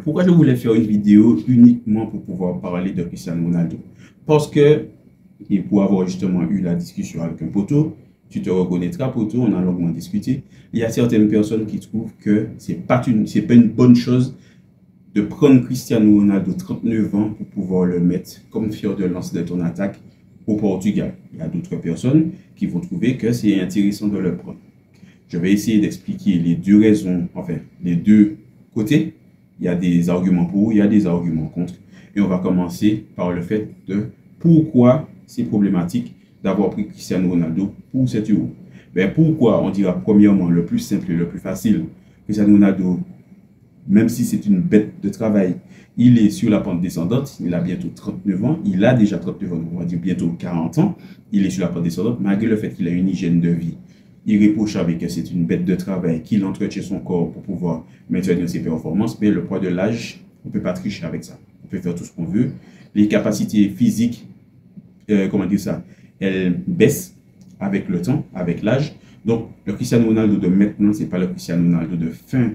pourquoi je voulais faire une vidéo uniquement pour pouvoir parler de Cristiano Ronaldo? Parce que, et pour avoir justement eu la discussion avec un poteau, tu te reconnaîtras, poteau, on a longuement discuté. Il y a certaines personnes qui trouvent que c'est pas une bonne chose de prendre Cristiano Ronaldo 39 ans pour pouvoir le mettre comme fer de lance de ton attaque au Portugal. Il y a d'autres personnes qui vont trouver que c'est intéressant de le prendre. Je vais essayer d'expliquer les deux raisons, enfin, les deux côtés. Il y a des arguments pour, il y a des arguments contre. Et on va commencer par le fait de pourquoi c'est problématique d'avoir pris Cristiano Ronaldo pour 7 euros. Ben pourquoi? On dira premièrement le plus simple et le plus facile. Cristiano Ronaldo, même si c'est une bête de travail, il est sur la pente descendante, il a bientôt 39 ans, il a déjà 39 ans, on va dire bientôt 40 ans, il est sur la pente descendante, malgré le fait qu'il a une hygiène de vie irréprochable et que c'est une bête de travail, qu'il entretient son corps pour pouvoir maintenir ses performances, mais le poids de l'âge, on ne peut pas tricher avec ça. On peut faire tout ce qu'on veut. Les capacités physiques, comment dire ça, elles baissent avec le temps, avec l'âge. Donc, le Cristiano Ronaldo de maintenant, ce n'est pas le Cristiano Ronaldo de fin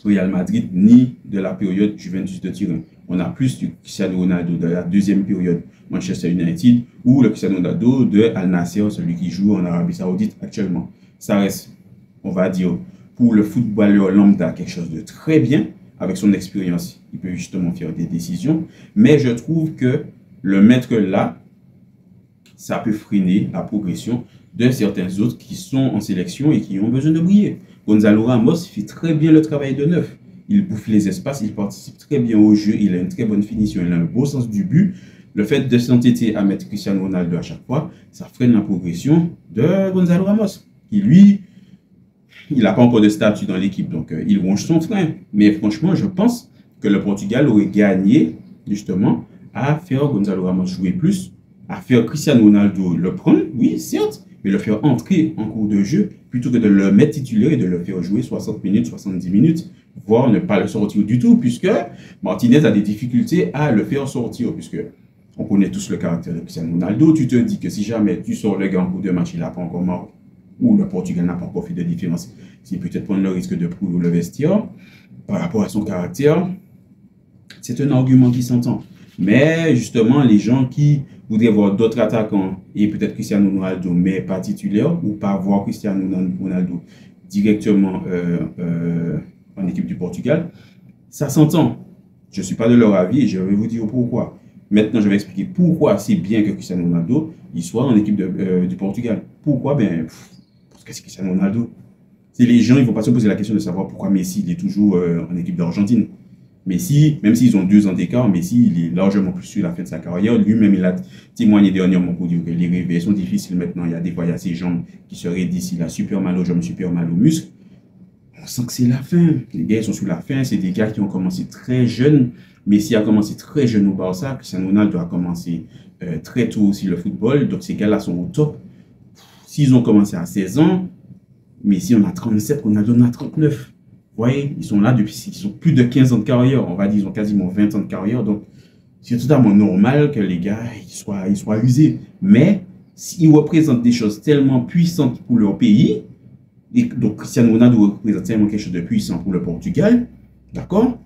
Real Madrid, ni de la période Juventus de Turin. On a plus du Cristiano Ronaldo de la deuxième période Manchester United ou le Cristiano Ronaldo de Al Nassr, celui qui joue en Arabie Saoudite actuellement. Ça reste, on va dire, pour le footballeur lambda, quelque chose de très bien. Avec son expérience, il peut justement faire des décisions. Mais je trouve que le mettre là, ça peut freiner la progression de certains autres qui sont en sélection et qui ont besoin de briller. Gonzalo Ramos fait très bien le travail de neuf. Il bouffe les espaces, il participe très bien au jeu, il a une très bonne finition, il a un beau sens du but. Le fait de s'entêter à mettre Cristiano Ronaldo à chaque fois, ça freine la progression de Gonzalo Ramos, qui lui, il n'a pas encore de statut dans l'équipe, donc il ronge son frein. Mais franchement, je pense que le Portugal aurait gagné, justement, à faire Gonzalo Ramos jouer plus, à faire Cristiano Ronaldo le prendre, oui, certes, mais le faire entrer en cours de jeu, plutôt que de le mettre titulaire et de le faire jouer 60 minutes, 70 minutes, voire ne pas le sortir du tout, puisque Martinez a des difficultés à le faire sortir, puisque on connaît tous le caractère de Cristiano Ronaldo. Tu te dis que si jamais tu sors le gars en cours de match, il n'a pas encore marqué, ou le Portugal n'a pas encore fait de différence, c'est peut-être prendre le risque de prouver le vestiaire par rapport à son caractère. C'est un argument qui s'entend. Mais justement, les gens qui voudraient voir d'autres attaquants et peut-être Cristiano Ronaldo, mais pas titulaire, ou pas voir Cristiano Ronaldo directement en équipe du Portugal, ça s'entend. Je ne suis pas de leur avis et je vais vous dire pourquoi. Maintenant, je vais expliquer pourquoi c'est bien que Cristiano Ronaldo il soit en équipe du Portugal. Pourquoi? Parce que c'est Cristiano Ronaldo. C'est les gens, ils ne vont pas se poser la question de savoir pourquoi Messi il est toujours en équipe d'Argentine. Messi, même s'ils ont 2 ans d'écart, Messi il est largement plus sur la fin de sa carrière. Lui-même, il a témoigné dernièrement pour dire que les réveils sont difficiles maintenant. Il y a des fois, il y a ses jambes qui se raidissent. Il a super mal aux jambes, super mal aux muscles. On sent que c'est la fin. Les gars, ils sont sur la fin. C'est des gars qui ont commencé très jeunes. Messi a commencé très jeune au Barça. Cristiano Ronaldo a commencé très tôt aussi le football. Donc, ces gars-là sont au top. S'ils ont commencé à 16 ans, Messi en a 37, Ronaldo en a 39. Vous voyez, ils sont là depuis ils ont plus de 15 ans de carrière. On va dire ils ont quasiment 20 ans de carrière. Donc, c'est totalement normal que les gars ils soient usés. Mais s'ils représentent des choses tellement puissantes pour leur pays, et donc Cristiano Ronaldo représente tellement quelque chose de puissant pour le Portugal, d'accord?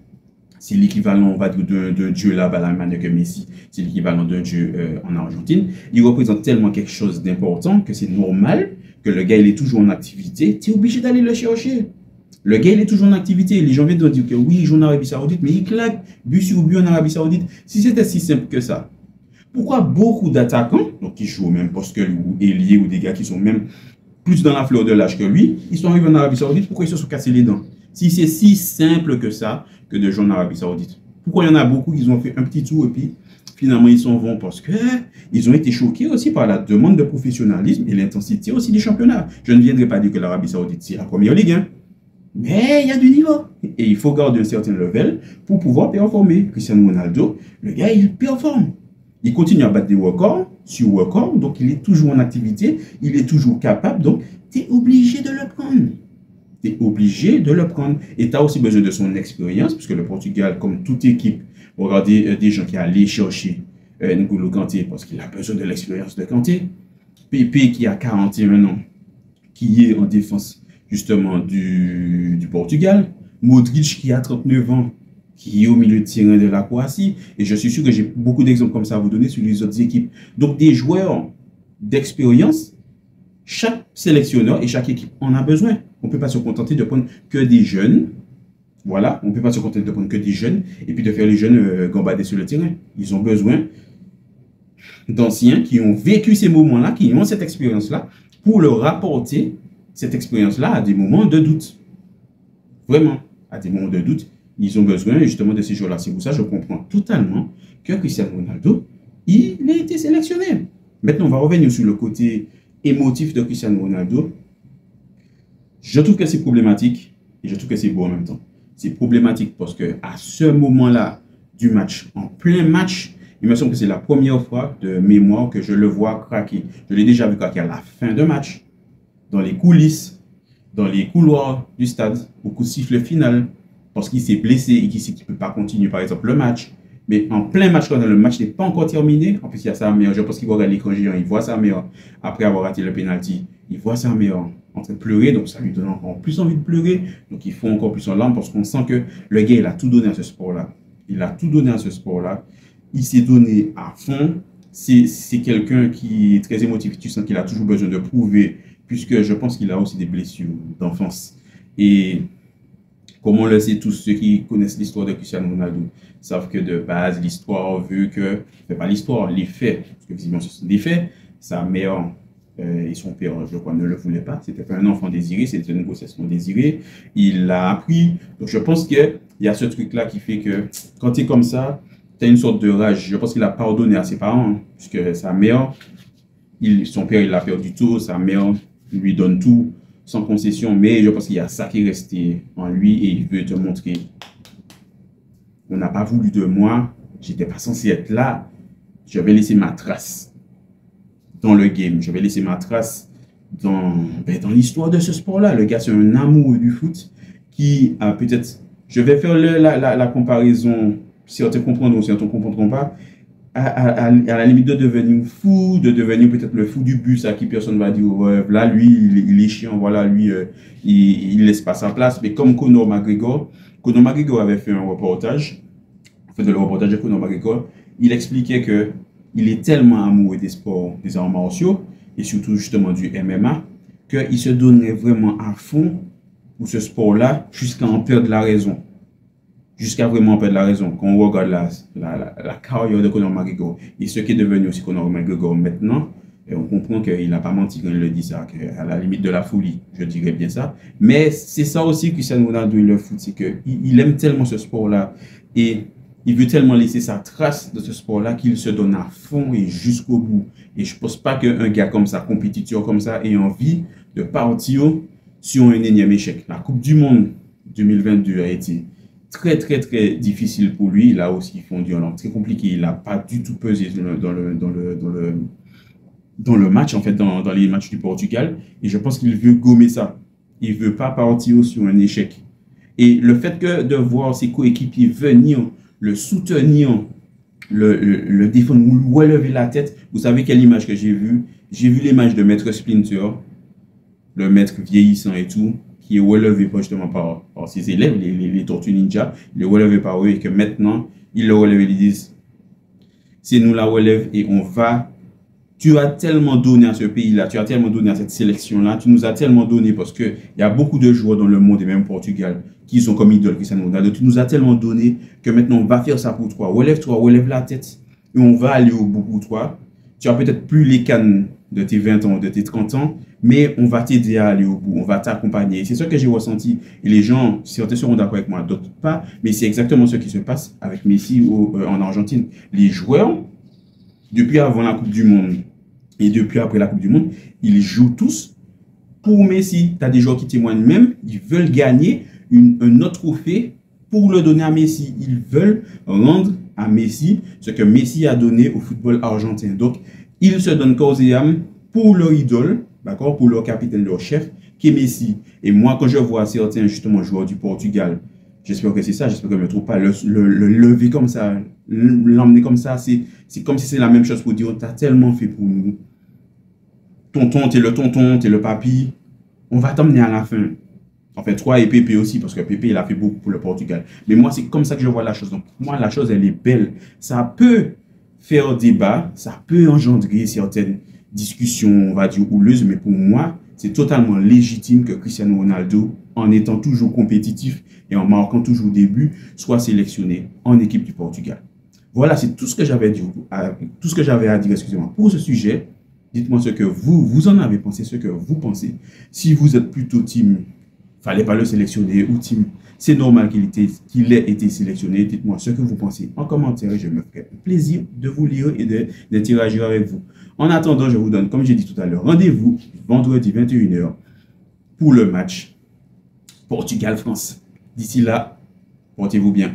C'est l'équivalent, on va dire, d'un dieu là-bas, la manière que Messi, c'est l'équivalent d'un dieu en Argentine. Il représente tellement quelque chose d'important que c'est normal que le gars il est toujours en activité. Tu es obligé d'aller le chercher. Le gars, il est toujours en activité. Les gens viennent de dire que oui, il joue en Arabie Saoudite, mais il claque but sur but en Arabie Saoudite. Si c'était si simple que ça, pourquoi beaucoup d'attaquants, donc qui jouent au même poste que lui, ou ailier, ou des gars qui sont même plus dans la fleur de l'âge que lui, ils sont arrivés en Arabie Saoudite, pourquoi ils se sont cassés les dents? Si c'est si simple que ça, que de jouer en Arabie Saoudite. Pourquoi il y en a beaucoup qui ont fait un petit tour et puis finalement ils s'en vont? Parce qu'ils ont été choqués aussi par la demande de professionnalisme et l'intensité aussi du championnat. Je ne viendrai pas dire que l'Arabie Saoudite, c'est la première ligue, hein. Mais il y a du niveau. Et il faut garder un certain level pour pouvoir performer. Cristiano Ronaldo, le gars, il performe. Il continue à battre des records sur records. Donc, il est toujours en activité. Il est toujours capable. Donc, tu es obligé de le prendre. Tu es obligé de le prendre. Et tu as aussi besoin de son expérience. Puisque le Portugal, comme toute équipe, regardez des gens qui allaient chercher N'Golo Kanté parce qu'il a besoin de l'expérience de Kanté. Pepe qui a 41 ans, qui est en défense justement du Portugal. Modric qui a 39 ans, qui est au milieu de terrain de la Croatie. Et je suis sûr que j'ai beaucoup d'exemples comme ça à vous donner sur les autres équipes. Donc, des joueurs d'expérience, chaque sélectionneur et chaque équipe en a besoin. On ne peut pas se contenter de prendre que des jeunes. Voilà, on ne peut pas se contenter de prendre que des jeunes et puis de faire les jeunes gambader sur le terrain. Ils ont besoin d'anciens qui ont vécu ces moments-là, qui ont cette expérience-là, pour leur rapporter cette expérience-là à des moments de doute. Vraiment, à des moments de doute, ils ont besoin justement de ces joueurs-là. C'est pour ça que je comprends totalement que Cristiano Ronaldo, il a été sélectionné. Maintenant, on va revenir sur le côté émotif de Cristiano Ronaldo. Je trouve que c'est problématique et je trouve que c'est beau en même temps. C'est problématique parce que à ce moment-là du match, en plein match, il me semble que c'est la première fois de mémoire que je le vois craquer. Je l'ai déjà vu craquer à la fin de match, dans les coulisses, dans les couloirs du stade, au coup de sifflet final, parce qu'il s'est blessé et qu'il sait qu'il ne peut pas continuer, par exemple, le match. Mais en plein match, quand le match n'est pas encore terminé, en plus, il y a sa mère, je pense qu'il va regarder l'écran géant, il voit sa mère, après avoir raté le penalty, il voit sa mère en train de pleurer, donc ça lui donne encore plus envie de pleurer, donc il faut encore plus en larmes, parce qu'on sent que le gars, il a tout donné à ce sport-là. Il a tout donné à ce sport-là. Il s'est donné à fond. C'est quelqu'un qui est très émotif. Tu sens qu'il a toujours besoin de prouver, puisque je pense qu'il a aussi des blessures d'enfance. Et comme on le sait, tous ceux qui connaissent l'histoire de Cristiano Ronaldo savent que de base, l'histoire veut que, enfin pas l'histoire, les faits, parce que visiblement ce sont des faits, sa mère et son père, je crois, ne le voulaient pas. C'était pas un enfant désiré, c'était une grossesse non désirée. Il l'a appris. Donc je pense qu'il y a ce truc-là qui fait que quand tu es comme ça, tu as une sorte de rage. Je pense qu'il a pardonné à ses parents, hein, puisque sa mère, son père, il l'a perdu tout, sa mère lui donne tout sans concession, mais je pense qu'il y a ça qui est resté en lui et il veut te montrer. On n'a pas voulu de moi, j'étais pas censé être là, je vais laisser ma trace dans le game, je vais laisser ma trace dans l'histoire de ce sport-là. Le gars, c'est un amoureux du foot qui a peut-être, je vais faire la comparaison, certains comprendront, certains ne comprendront pas, à la limite de devenir fou, de devenir peut-être le fou du bus à qui personne va dire, ouais, là, lui, il est chiant, voilà, lui, il laisse pas sa place. Mais comme Conor McGregor avait fait un reportage, en fait, le reportage de Conor McGregor, il expliquait que il est tellement amoureux des sports, des arts martiaux, et surtout justement du MMA, qu'il se donnerait vraiment à fond pour ce sport-là jusqu'à en perdre la raison. Jusqu'à vraiment perdre la raison. Quand on regarde la carrière de Conor McGregor et ce qui est devenu aussi Conor McGregor maintenant, on comprend qu'il n'a pas menti quand il le dit ça, à la limite de la folie, je dirais bien ça. Mais c'est ça aussi que Cristiano Ronaldo il le foot, c'est qu'il aime tellement ce sport-là et il veut tellement laisser sa trace de ce sport-là qu'il se donne à fond et jusqu'au bout. Et je ne pense pas qu'un gars comme ça, compétiteur comme ça, ait envie de partir sur un énième échec. La Coupe du Monde 2022 a été très, très, très difficile pour lui. Il a aussi fondu en langue très compliqué. Il n'a pas du tout pesé dans le match, en fait, dans les matchs du Portugal. Et je pense qu'il veut gommer ça. Il ne veut pas partir sur un échec. Et le fait que de voir ses coéquipiers venir le soutenir, le défendre, ou relever la tête. Vous savez quelle image que j'ai vue? J'ai vu l'image de Maître Splinter, le maître vieillissant et tout, qui est relevé justement par ses élèves, les Tortues Ninja. Il est relevé par eux et que maintenant, ils le relèvent et ils disent, c'est nous la relève et on va. Tu as tellement donné à ce pays-là, tu as tellement donné à cette sélection-là, tu nous as tellement donné parce qu'il y a beaucoup de joueurs dans le monde et même au Portugal qui sont comme idole Cristiano Ronaldo. Tu nous as tellement donné que maintenant on va faire ça pour toi. Relève-toi, relève la tête et on va aller au bout pour toi. Tu as peut-être plus les cannes de tes 20 ans, de tes 30 ans, mais on va t'aider à aller au bout, on va t'accompagner. C'est ce que j'ai ressenti. Et les gens, certains seront d'accord avec moi, d'autres pas, mais c'est exactement ce qui se passe avec Messi en Argentine. Les joueurs, depuis avant la Coupe du Monde, et depuis après la Coupe du Monde, ils jouent tous pour Messi. Tu as des joueurs qui témoignent même, ils veulent gagner un autre trophée pour le donner à Messi. Ils veulent rendre à Messi ce que Messi a donné au football argentin. Donc, ils se donnent corps et âme pour leur idole, d'accord, pour leur capitaine, leur chef, qui est Messi. Et moi, quand je vois certains, justement, joueurs du Portugal, j'espère que c'est ça, j'espère que je ne me trompe pas, le lever comme ça, l'emmener comme ça, c'est comme si c'est la même chose pour dire, tu as tellement fait pour nous. Tonton, t'es le papy, on va t'emmener à la fin. Enfin, toi et Pépé aussi, parce que Pépé, il a fait beaucoup pour le Portugal. Mais moi, c'est comme ça que je vois la chose. Donc, pour moi, la chose, elle est belle. Ça peut faire débat, ça peut engendrer certaines discussions, on va dire, houleuses, mais pour moi, c'est totalement légitime que Cristiano Ronaldo, en étant toujours compétitif et en marquant toujours des buts, soit sélectionné en équipe du Portugal. Voilà, c'est tout ce que j'avais tout ce que j'avais à dire, excusez-moi, pour ce sujet. Dites-moi ce que vous en avez pensé, ce que vous pensez. Si vous êtes plutôt team, fallait pas le sélectionner, ou team, c'est normal qu'il ait été sélectionné. Dites-moi ce que vous pensez en commentaire. Je me ferai plaisir de vous lire et d'interagir avec vous. En attendant, je vous donne, comme j'ai dit tout à l'heure, rendez-vous vendredi 21h pour le match Portugal-France. D'ici là, portez-vous bien.